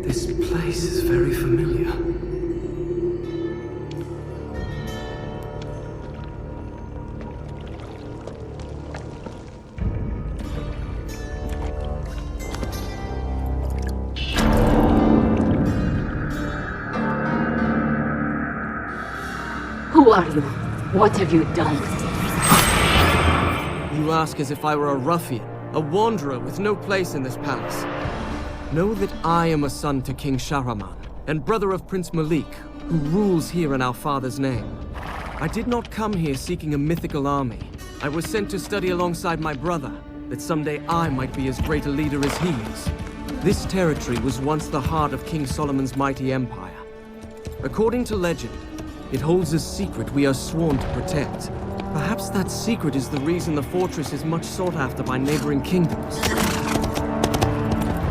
This place is very familiar. Who are you? What have you done? You ask as if I were a ruffian, a wanderer with no place in this palace. Know that I am a son to King Shahraman, and brother of Prince Malik, who rules here in our father's name. I did not come here seeking a mythical army. I was sent to study alongside my brother, that someday I might be as great a leader as he is. This territory was once the heart of King Solomon's mighty empire. According to legend, it holds a secret we are sworn to protect. Perhaps that secret is the reason the fortress is much sought after by neighboring kingdoms.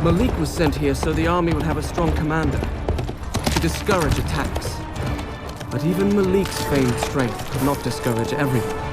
Malik was sent here so the army would have a strong commander, to discourage attacks. But even Malik's famed strength could not discourage everyone.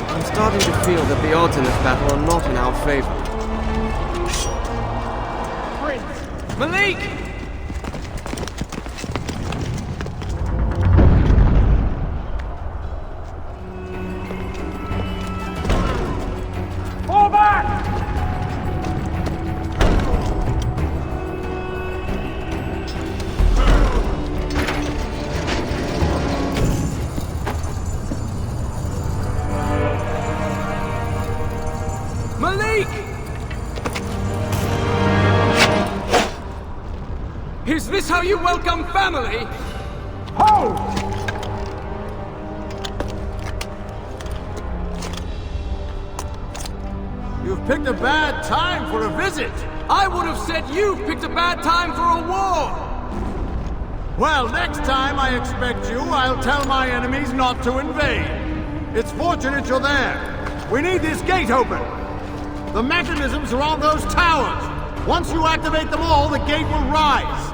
I'm starting to feel that the odds in this battle are not in our favor. Prince! Malik! Fall back! Malik! Is this how you welcome family? Hold! You've picked a bad time for a visit. I would have said you've picked a bad time for a war! Well, next time I expect you, I'll tell my enemies not to invade. It's fortunate you're there. We need this gate open. The mechanisms are on those towers. Once you activate them all, the gate will rise.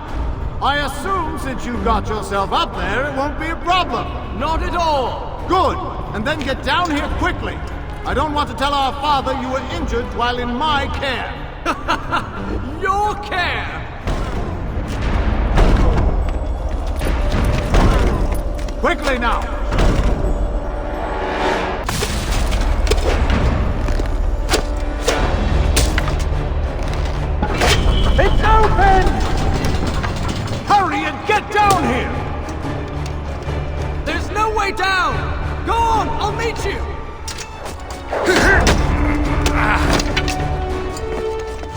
I assume since you got yourself up there, it won't be a problem. Not at all! Good. And then get down here quickly. I don't want to tell our father you were injured while in my care. Your care! Quickly now! It's open!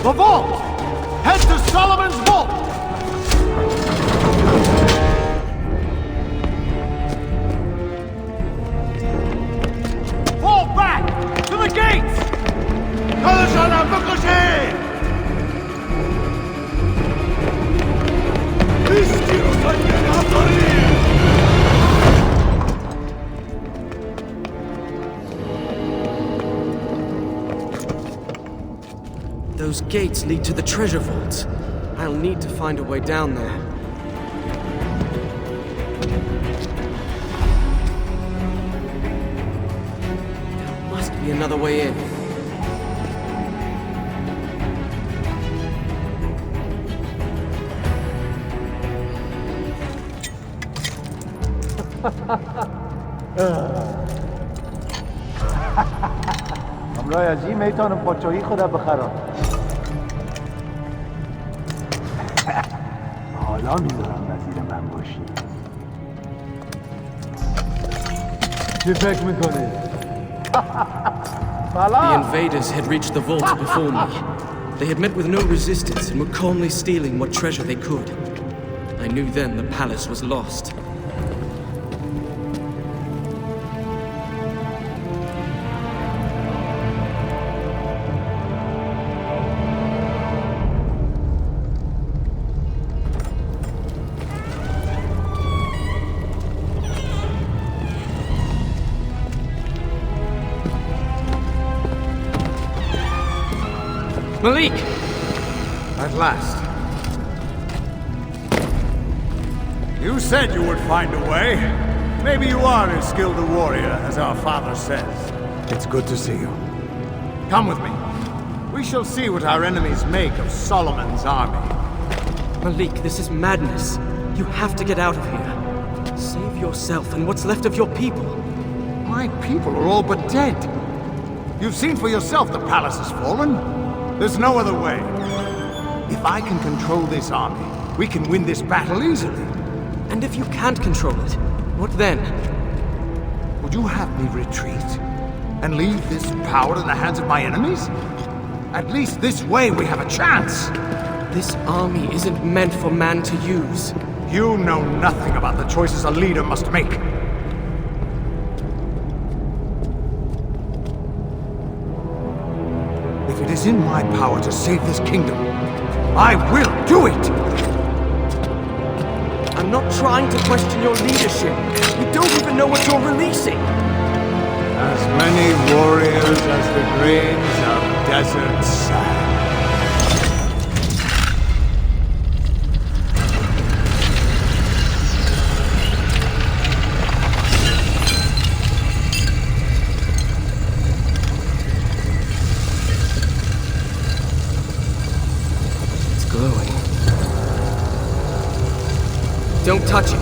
The vault! Head to Solomon's vault! Fall back! To the gates! Those gates lead to the treasure vaults. I'll need to find a way down there. There must be another way in. امرای عجیب میتونم پاچویی خدا بخرم. حالا میذارم وزیر من باشی. چی فکر میکنی؟ The invaders had reached the vault before me. They had met with no resistance and were calmly stealing what treasure they could. I knew then the palace was lost. Malik! At last. You said you would find a way. Maybe you are as skilled a warrior as our father says. It's good to see you. Come with me. We shall see what our enemies make of Solomon's army. Malik, this is madness. You have to get out of here. Save yourself and what's left of your people. My people are all but dead. You've seen for yourself the palace has fallen. There's no other way. If I can control this army, we can win this battle easily. And if you can't control it, what then? Would you have me retreat and leave this power in the hands of my enemies? At least this way we have a chance. This army isn't meant for man to use. You know nothing about the choices a leader must make. If it is in my power to save this kingdom, I will do it! I'm not trying to question your leadership. You don't even know what you're releasing. As many warriors as the grains of desert sand. Glowing. Don't touch it.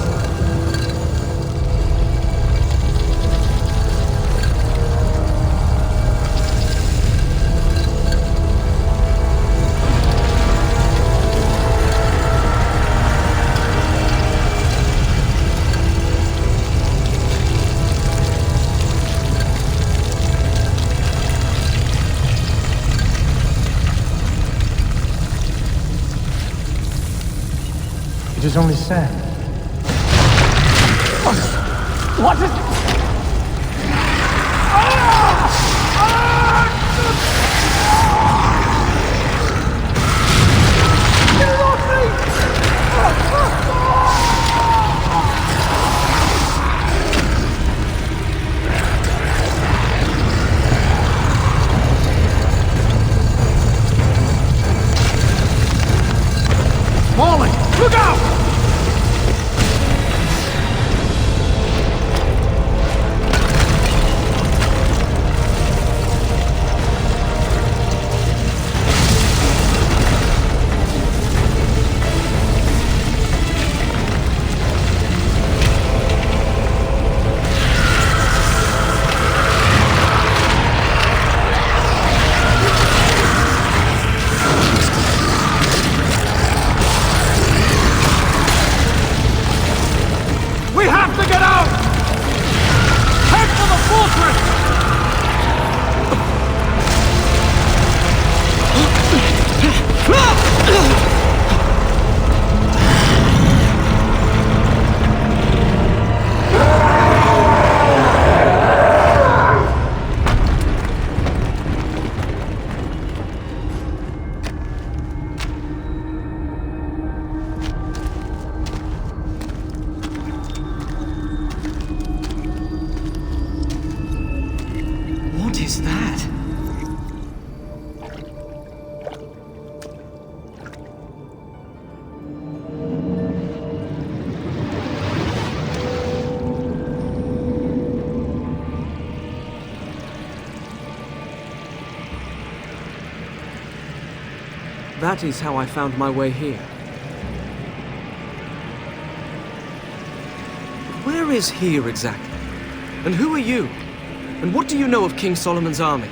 It is only sand. What is it? Falling! Look out! That is how I found my way here. Where is here exactly? And who are you? And what do you know of King Solomon's army?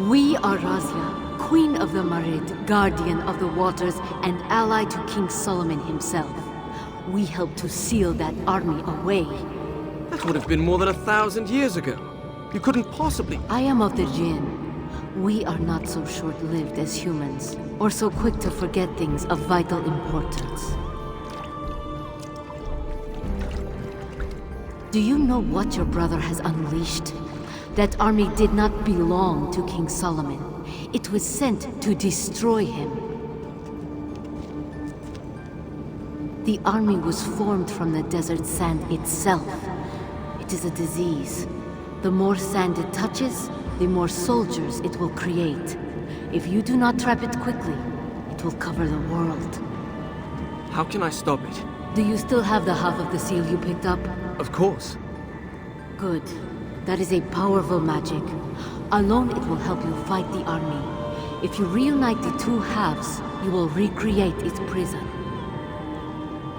We are Razia, Queen of the Marid, Guardian of the Waters, and ally to King Solomon himself. We helped to seal that army away. That would have been more than 1,000 years ago. You couldn't possibly... I am of the Jinn. We are not so short-lived as humans, or so quick to forget things of vital importance. Do you know what your brother has unleashed? That army did not belong to King Solomon. It was sent to destroy him. The army was formed from the desert sand itself. It is a disease. The more sand it touches, the more soldiers it will create. If you do not trap it quickly, it will cover the world. How can I stop it? Do you still have the half of the seal you picked up? Of course. Good. That is a powerful magic. Alone it will help you fight the army. If you reunite the two halves, you will recreate its prison.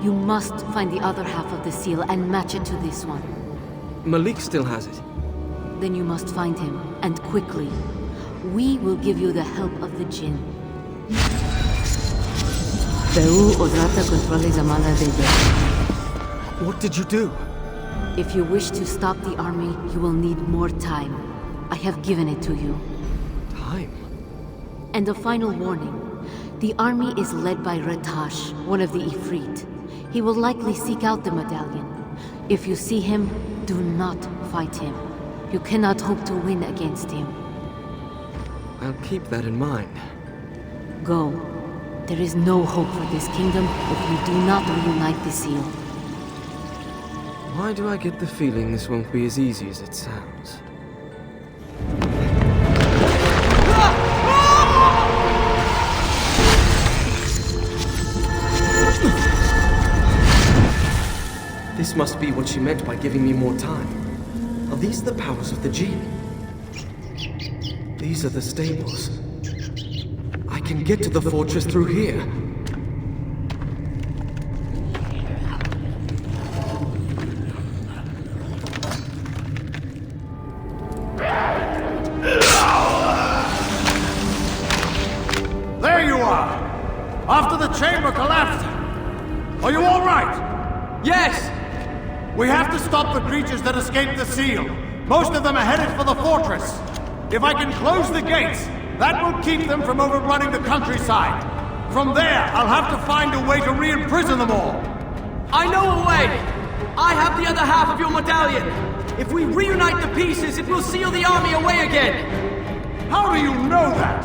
You must find the other half of the seal and match it to this one. Malik still has it. Then you must find him, and quickly. We will give you the help of the Jinn. What did you do? If you wish to stop the army, you will need more time. I have given it to you. Time? And a final warning. The army is led by Ratash, one of the Ifrit. He will likely seek out the medallion. If you see him, do not fight him. You cannot hope to win against him. I'll keep that in mind. Go. There is no hope for this kingdom if you do not reunite the seal. Why do I get the feeling this won't be as easy as it sounds? This must be what she meant by giving me more time. Are these the powers of the Jinn? These are the stables. I can get to the fortress through here. There you are! After the chamber collapsed! Are you all right? Yes! We have to stop the creatures that escaped the seal. Most of them are headed for the fortress. If I can close the gates, that will keep them from overrunning the countryside. From there, I'll have to find a way to re-imprison them all. I know a way! I have the other half of your medallion! If we reunite the pieces, it will seal the army away again! How do you know that?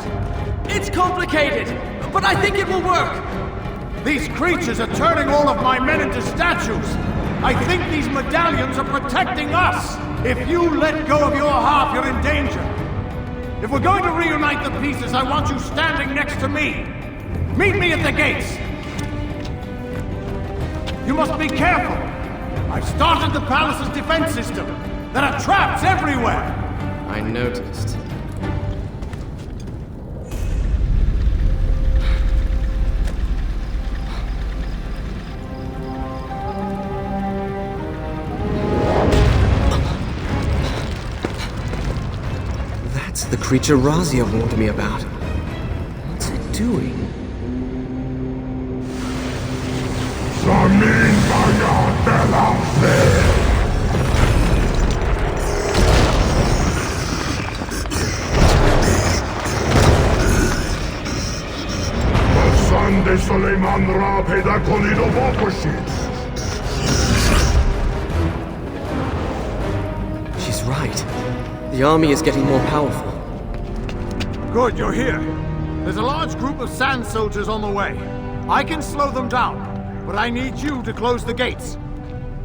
It's complicated, but I think it will work! These creatures are turning all of my men into statues. I think these medallions are protecting us. If you let go of your half, you're in danger. If we're going to reunite the pieces, I want you standing next to me. Meet me at the gates. You must be careful. I've started the palace's defense system. There are traps everywhere. I noticed. That's the creature Razia warned me about. What's it doing? She's right. The army is getting more powerful. Good, you're here. There's a large group of sand soldiers on the way. I can slow them down, but I need you to close the gates.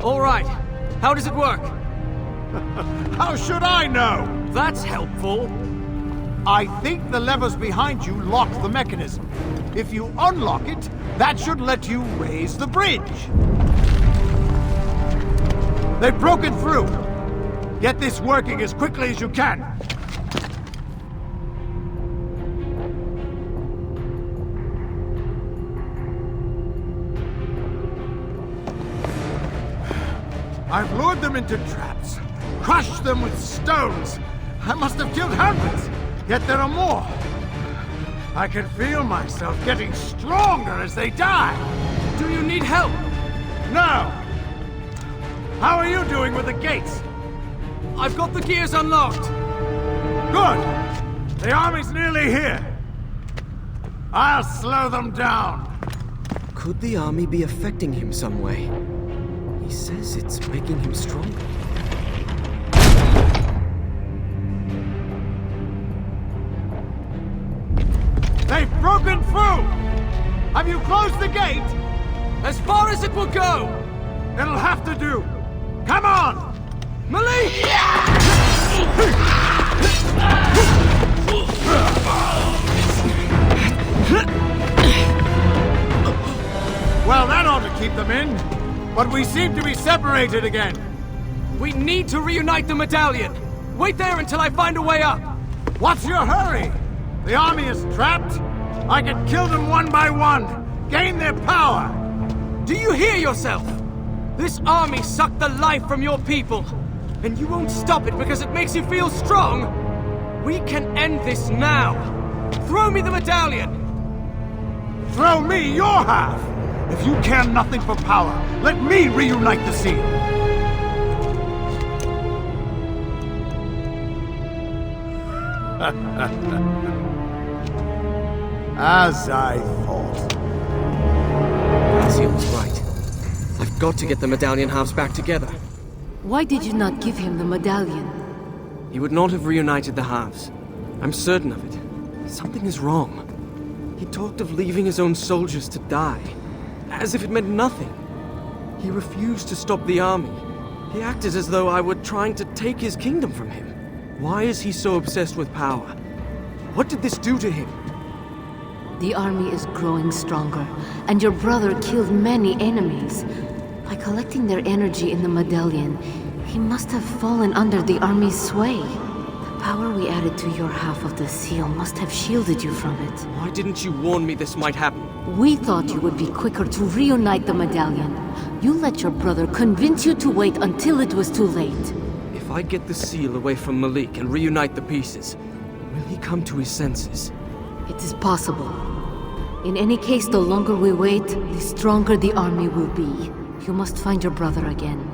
All right. How does it work? How should I know? That's helpful. I think the levers behind you lock the mechanism. If you unlock it, that should let you raise the bridge. They've broken through. Get this working as quickly as you can. I've lured them into traps, crushed them with stones. I must have killed hundreds, yet there are more. I can feel myself getting stronger as they die. Do you need help? No! How are you doing with the gates? I've got the gears unlocked. Good! The army's nearly here. I'll slow them down. Could the army be affecting him some way? He says it's making him stronger. They've broken through! Have you closed the gate? As far as it will go! It'll have to do. Come on! Malik! Well, that ought to keep them in. But we seem to be separated again. We need to reunite the medallion. Wait there until I find a way up. What's your hurry? The army is trapped. I can kill them one by one. Gain their power. Do you hear yourself? This army sucked the life from your people. And you won't stop it because it makes you feel strong. We can end this now. Throw me the medallion. Throw me your half. If you care nothing for power, let me reunite the seal. As I thought. Ezio was right. I've got to get the medallion halves back together. Why did you not give him the medallion? He would not have reunited the halves. I'm certain of it. Something is wrong. He talked of leaving his own soldiers to die, as if it meant nothing. He refused to stop the army. He acted as though I were trying to take his kingdom from him. Why is he so obsessed with power? What did this do to him? The army is growing stronger, and your brother killed many enemies. By collecting their energy in the medallion, he must have fallen under the army's sway. The power we added to your half of the seal must have shielded you from it. Why didn't you warn me this might happen? We thought you would be quicker to reunite the medallion. You let your brother convince you to wait until it was too late. If I get the seal away from Malik and reunite the pieces, will he come to his senses? It is possible. In any case, the longer we wait, the stronger the army will be. You must find your brother again.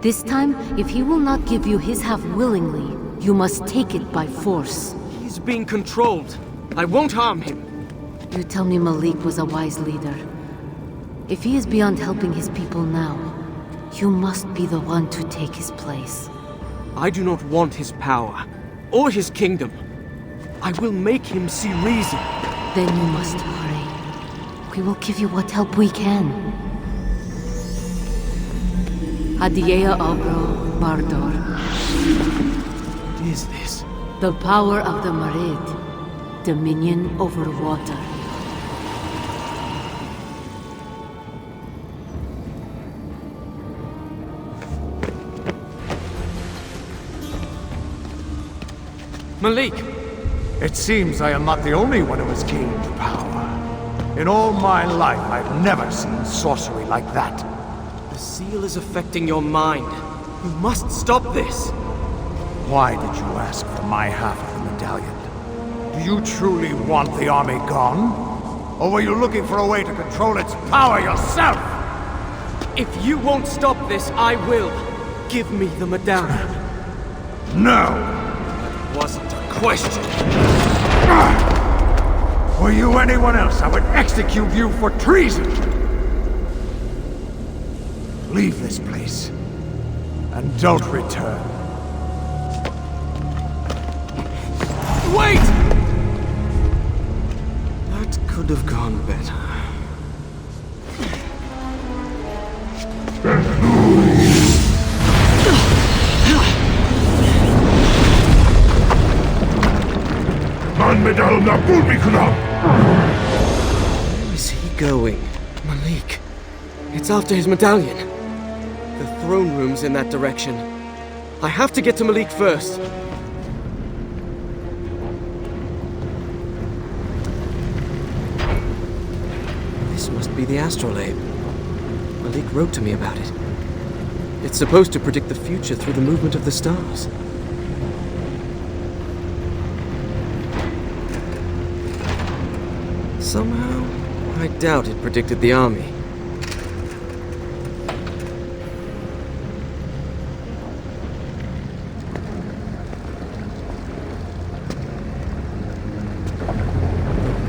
This time, if he will not give you his half willingly, you must take it by force. He's being controlled. I won't harm him. You tell me Malik was a wise leader. If he is beyond helping his people now, you must be the one to take his place. I do not want his power, or his kingdom. I will make him see reason. Then you must hurry. We will give you what help we can. Adiea Obro Bardor. What is this? The power of the Marid. Dominion over water. Malik! It seems I am not the only one who has gained power. In all my life, I've never seen sorcery like that. The seal is affecting your mind. You must stop this. Why did you ask for my half of the medallion? Do you truly want the army gone? Or were you looking for a way to control its power yourself? If you won't stop this, I will. Give me the medallion. No! That wasn't a question. Were you anyone else, I would execute you for treason! Leave this place. And don't return. Wait! That could have gone better. Where is he going? Malik. It's after his medallion. The throne room's in that direction. I have to get to Malik first. This must be the astrolabe. Malik wrote to me about it. It's supposed to predict the future through the movement of the stars. Somehow, I doubt it predicted the army.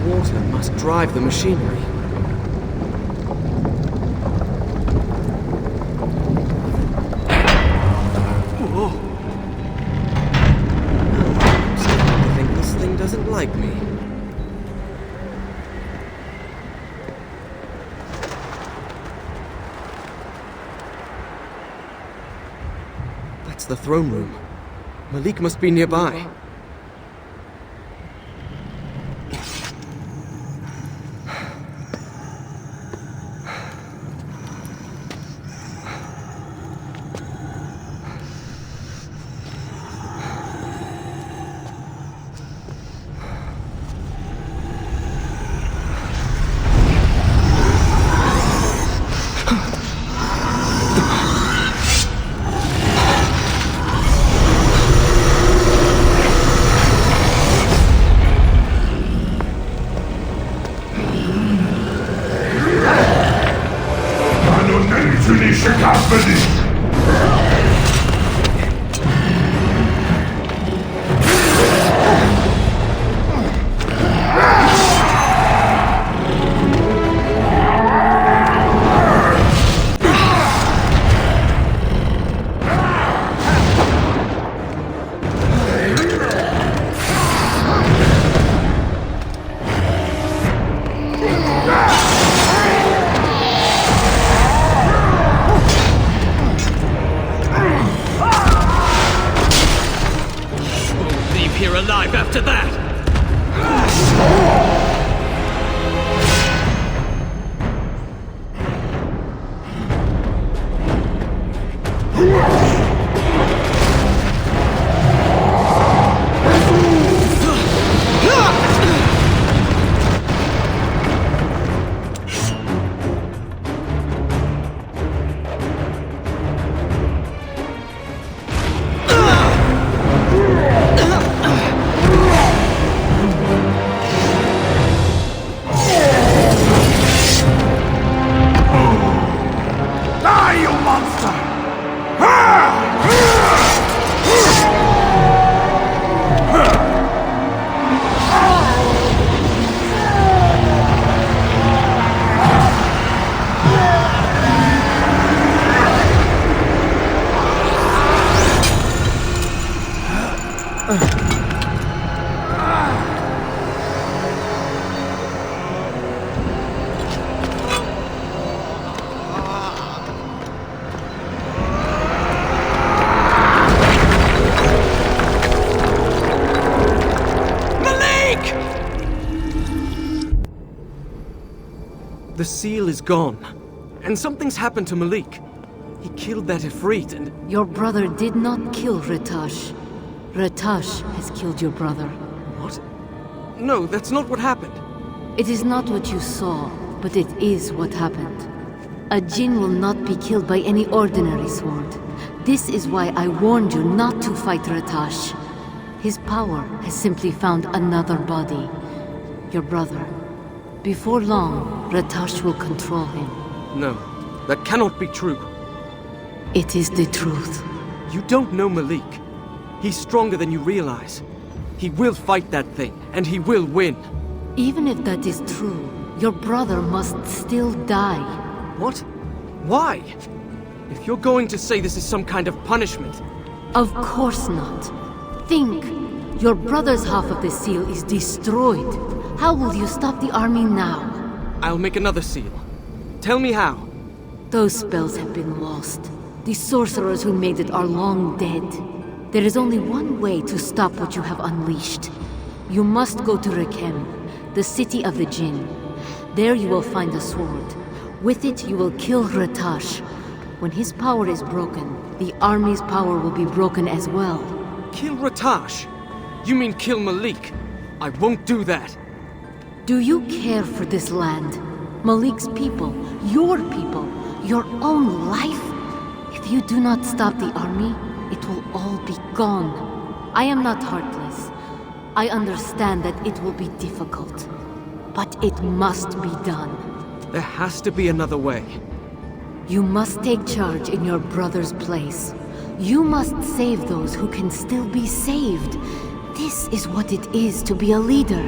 The water must drive the machinery. Whoa! I'm starting to think this thing doesn't like me. That's the throne room. Malik must be nearby. Alive after that! The seal is gone, and something's happened to Malik. He killed that Ifrit and... Your brother did not kill Ratash. Ratash has killed your brother. What? No, that's not what happened. It is not what you saw, but it is what happened. A Jinn will not be killed by any ordinary sword. This is why I warned you not to fight Ratash. His power has simply found another body. Your brother. Before long, Ratash will control him. No, that cannot be true. It is the truth. You don't know Malik. He's stronger than you realize. He will fight that thing, and he will win. Even if that is true, your brother must still die. What? Why? If you're going to say this is some kind of punishment... Of course not. Think. Your brother's half of the seal is destroyed. How will you stop the army now? I'll make another seal. Tell me how. Those spells have been lost. The sorcerers who made it are long dead. There is only one way to stop what you have unleashed. You must go to Rekem, the city of the Jinn. There you will find a sword. With it you will kill Ratash. When his power is broken, the army's power will be broken as well. Kill Ratash? You mean kill Malik? I won't do that. Do you care for this land? Malik's people, your own life? If If you do not stop the army, it will all be gone. I am not heartless. I understand that it will be difficult. But it must be done. There has to be another way. You must take charge in your brother's place. You must save those who can still be saved. This is what it is to be a leader.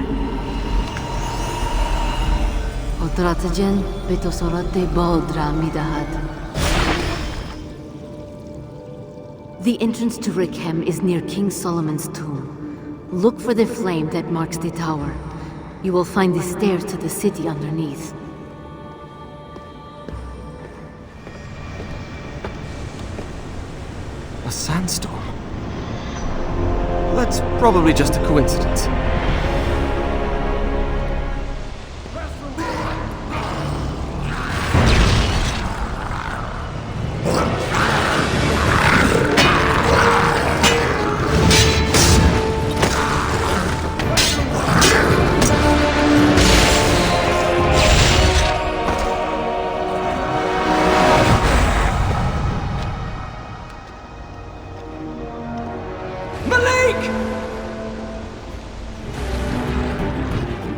The entrance to Rickham is near King Solomon's tomb. Look for the flame that marks the tower. You will find the stairs to the city underneath. A sandstorm? That's probably just a coincidence.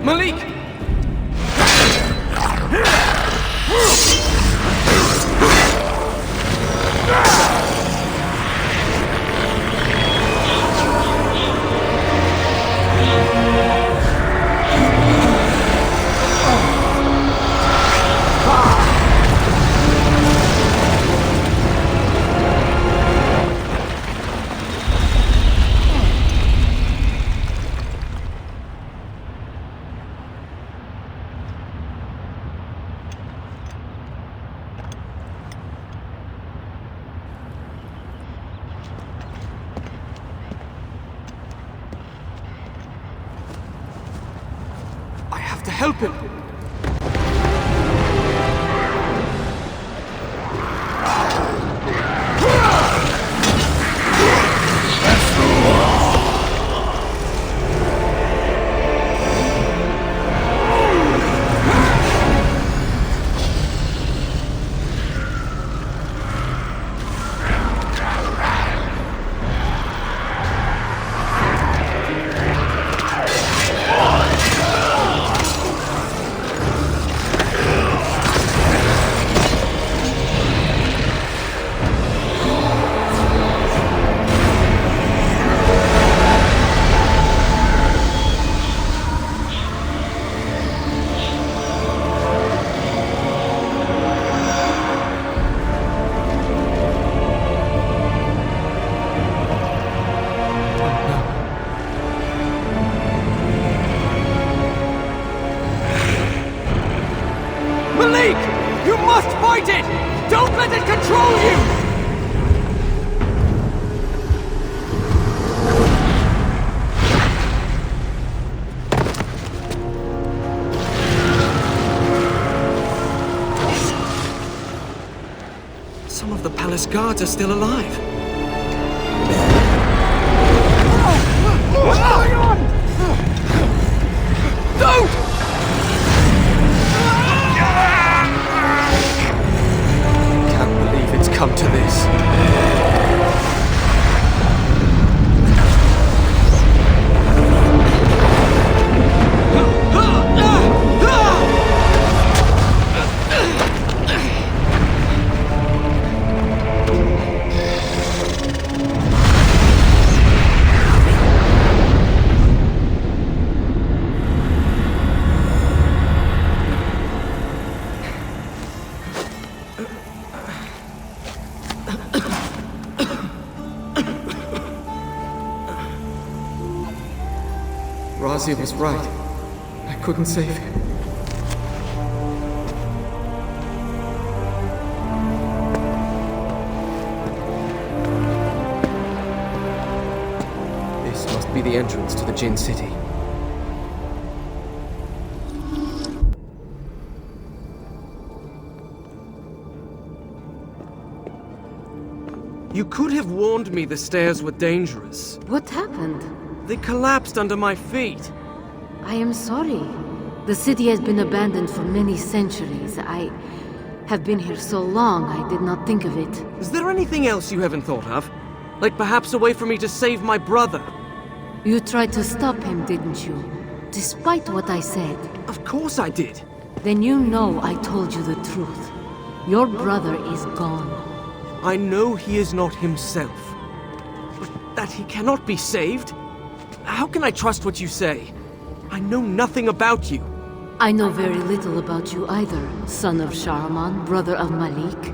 Malik! To help him. Malik! You must fight it! Don't let it control you! Some of the palace guards are still alive. What's going on? Don't! Come to this. Razi was right. I couldn't save him. This must be the entrance to the Jinn City. You could have warned me the stairs were dangerous. What happened? They collapsed under my feet. I am sorry. The city has been abandoned for many centuries. Have been here so long, I did not think of it. Is there anything else you haven't thought of? Like perhaps a way for me to save my brother? You tried to stop him, didn't you? Despite what I said. Of course I did. Then you know I told you the truth. Your brother is gone. I know he is not himself. But that he cannot be saved? How can I trust what you say? I know nothing about you. I know very little about you either, son of Shahraman, brother of Malik.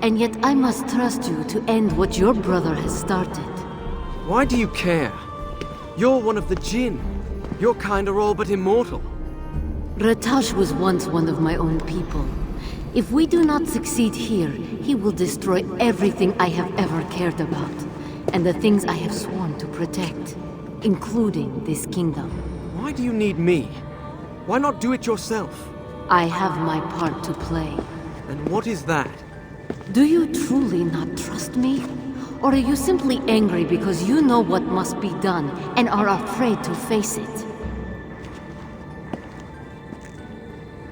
And yet I must trust you to end what your brother has started. Why do you care? You're one of the Jinn. Your kind are all but immortal. Ratash was once one of my own people. If we do not succeed here, he will destroy everything I have ever cared about, and the things I have sworn to protect, including this kingdom. Why do you need me? Why not do it yourself? I have my part to play. And what is that? Do you truly not trust me? Or are you simply angry because you know what must be done and are afraid to face it?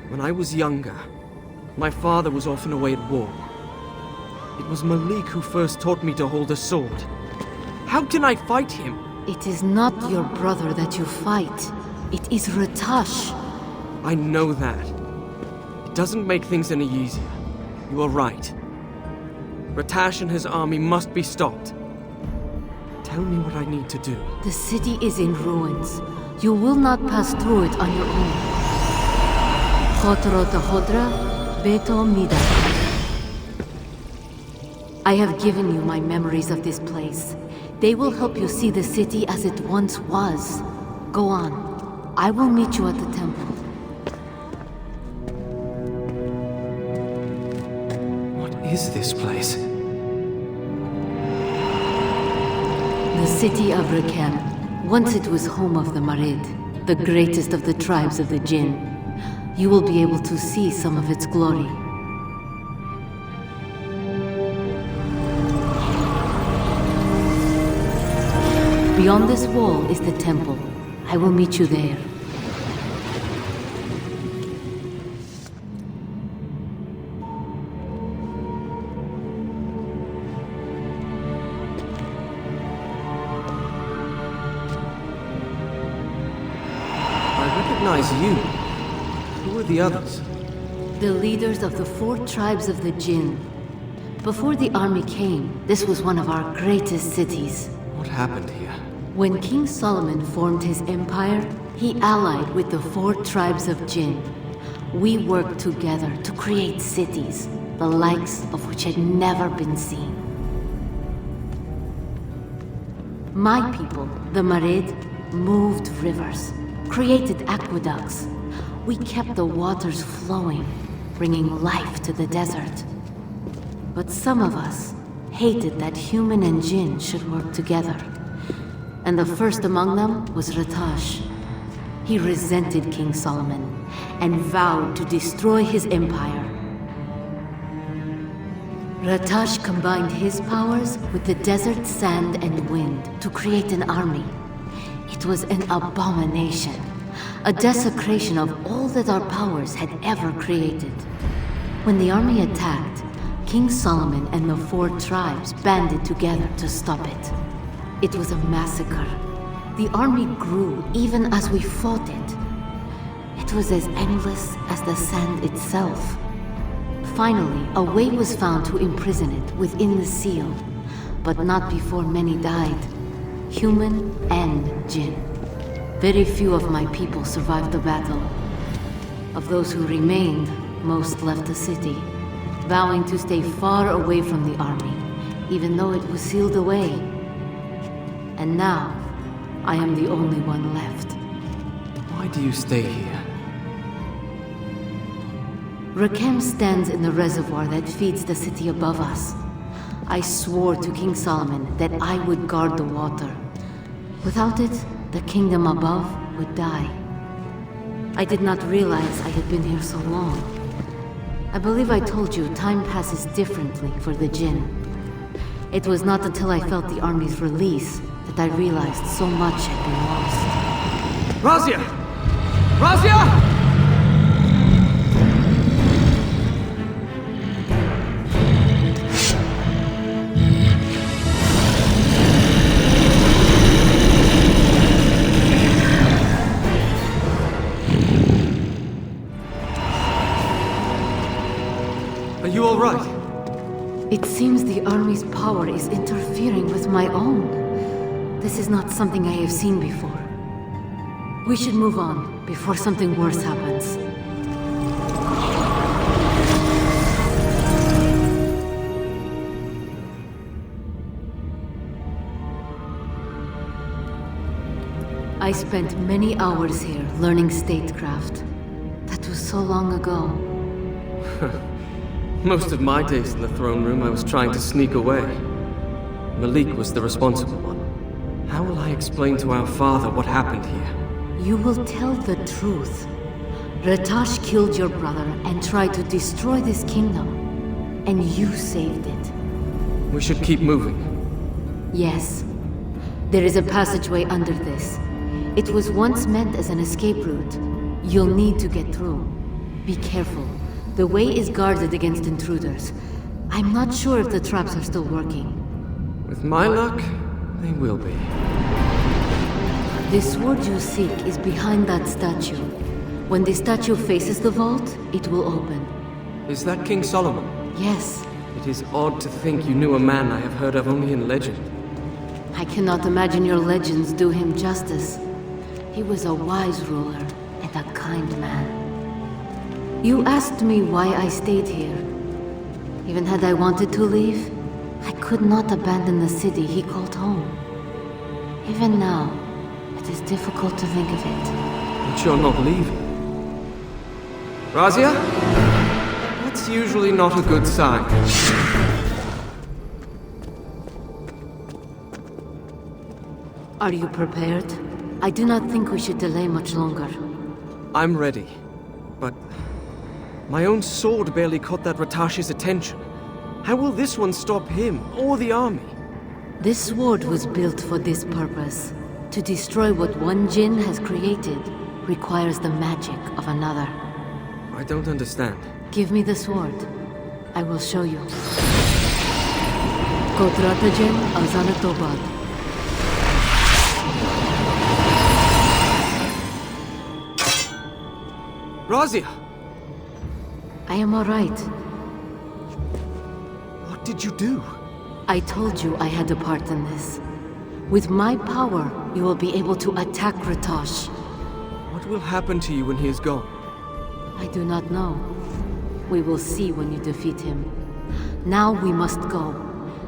When I was younger, my father was often away at war. It was Malik who first taught me to hold a sword. How can I fight him? It is not your brother that you fight. It is Ratash. I know that. It doesn't make things any easier. You are right. Ratash and his army must be stopped. Tell me what I need to do. The city is in ruins. You will not pass through it on your own. Khotro Hodra, Beto Mida. I have given you my memories of this place. They will help you see the city as it once was. Go on. I will meet you at the temple. What is this place? The city of Rakem. Once it was home of the Marid, the greatest of the tribes of the Jinn. You will be able to see some of its glory. Beyond this wall is the temple. I will meet you there. I recognize you. Who are the others? The leaders of the 4 tribes of the Jinn. Before the army came, this was one of our greatest cities. What happened here? When King Solomon formed his empire, he allied with the 4 tribes of Jinn. We worked together to create cities, the likes of which had never been seen. My people, the Marid, moved rivers, created aqueducts. We kept the waters flowing, bringing life to the desert. But some of us hated that human and Jinn should work together. And the first among them was Ratash. He resented King Solomon and vowed to destroy his empire. Ratash combined his powers with the desert, sand, and wind to create an army. It was an abomination, a desecration of all that our powers had ever created. When the army attacked, King Solomon and the 4 tribes banded together to stop it. It was a massacre. The army grew even as we fought it. It was as endless as the sand itself. Finally, a way was found to imprison it within the seal, but not before many died, human and Jinn. Very few of my people survived the battle. Of those who remained, most left the city, vowing to stay far away from the army, even though it was sealed away. And now, I am the only one left. Why do you stay here? Rakem stands in the reservoir that feeds the city above us. I swore to King Solomon that I would guard the water. Without it, the kingdom above would die. I did not realize I had been here so long. I believe I told you time passes differently for the Jinn. It was not until I felt the army's release that I realized so much had been lost. Razia! Razia! Are you all right? It seems the army's power is interfering with my own. This is not something I have seen before. We should move on before something worse happens. I spent many hours here learning statecraft. That was so long ago. Most of my days in the throne room, I was trying to sneak away. Malik was the responsible one. How will I explain to our father what happened here? You will tell the truth. Ratash killed your brother and tried to destroy this kingdom. And you saved it. We should keep moving. Yes. There is a passageway under this. It was once meant as an escape route. You'll need to get through. Be careful. The way is guarded against intruders. I'm not sure if the traps are still working. With my luck, they will be. The sword you seek is behind that statue. When the statue faces the vault, it will open. Is that King Solomon? Yes. It is odd to think you knew a man I have heard of only in legend. I cannot imagine your legends do him justice. He was a wise ruler and a kind man. You asked me why I stayed here. Even had I wanted to leave, I could not abandon the city he called home. Even now, it is difficult to think of it. But you're not leaving. Razia? That's usually not a good sign. Are you prepared? I do not think we should delay much longer. I'm ready. But my own sword barely caught that Ratash's attention. How will this one stop him, or the army? This sword was built for this purpose. To destroy what one Jinn has created requires the magic of another. I don't understand. Give me the sword. I will show you. Kodratajen Azanatobad. Razia! I am alright. What did you do? I told you I had a part in this. With my power, you will be able to attack Ratash. What will happen to you when he is gone? I do not know. We will see when you defeat him. Now we must go.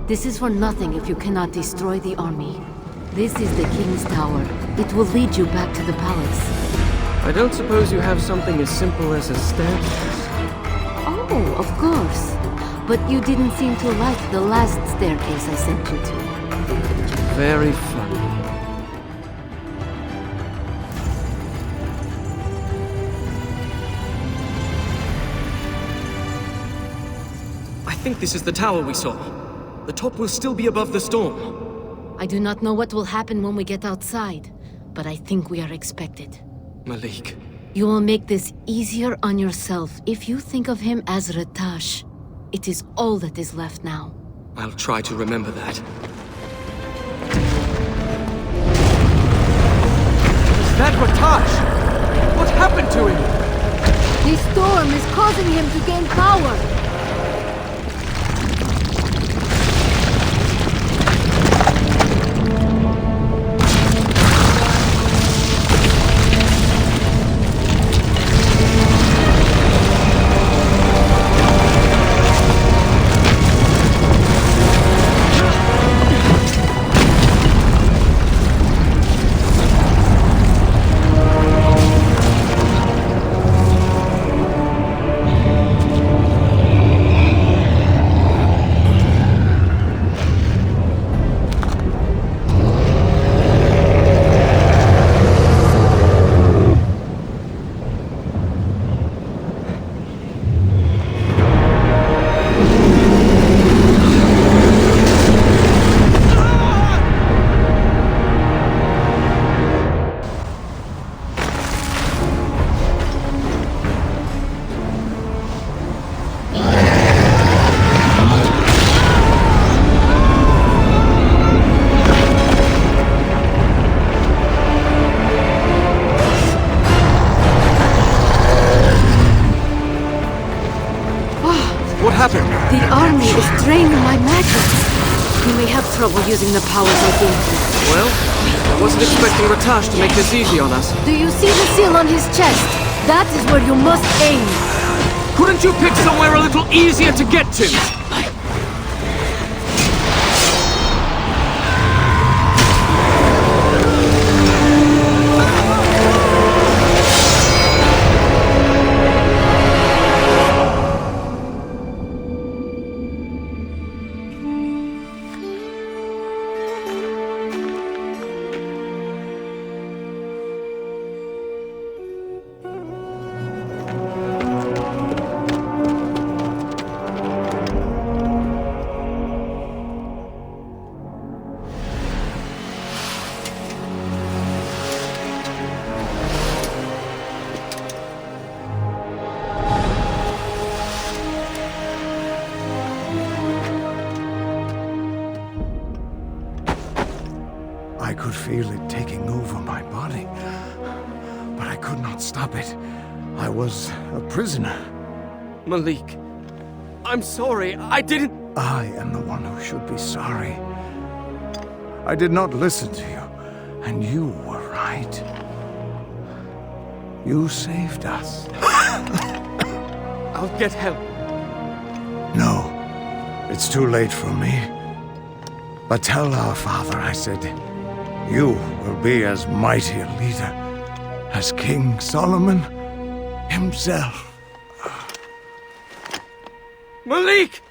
This is for nothing if you cannot destroy the army. This is the King's Tower. It will lead you back to the palace. I don't suppose you have something as simple as a staircase. Oh, of course. But you didn't seem to like the last staircase I sent you to. Very funny. I think this is the tower we saw. The top will still be above the storm. I do not know what will happen when we get outside, but I think we are expected. Malik. You will make this easier on yourself if you think of him as Ratash. It is all that is left now. I'll try to remember that. Is that Ratash? What happened to him? The storm is causing him to gain power! What happened? The army is draining my magic. We may have trouble using the powers I gave you. Well, I wasn't expecting Ratash to make this easy on us. Do you see the seal on his chest? That is where you must aim. Couldn't you pick somewhere a little easier to get to? I could feel it taking over my body, but I could not stop it. I was a prisoner. Malik, I'm sorry. I didn't... I am the one who should be sorry. I did not listen to you, and you were right. You saved us. I'll get help. No, it's too late for me. But tell our father I said, you will be as mighty a leader as King Solomon himself. Malik!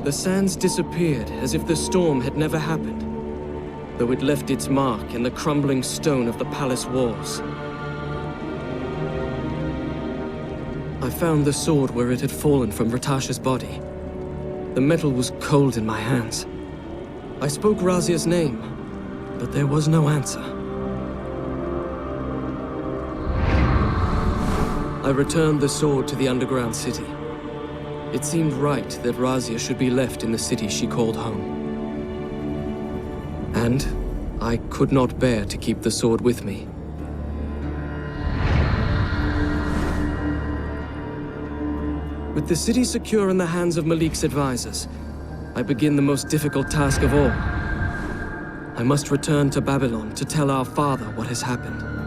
The sands disappeared as if the storm had never happened, though it left its mark in the crumbling stone of the palace walls. I found the sword where it had fallen from Ratasha's body. The metal was cold in my hands. I spoke Razia's name, but there was no answer. I returned the sword to the underground city. It seemed right that Razia should be left in the city she called home. And I could not bear to keep the sword with me. With the city secure in the hands of Malik's advisors, I begin the most difficult task of all. I must return to Babylon to tell our father what has happened.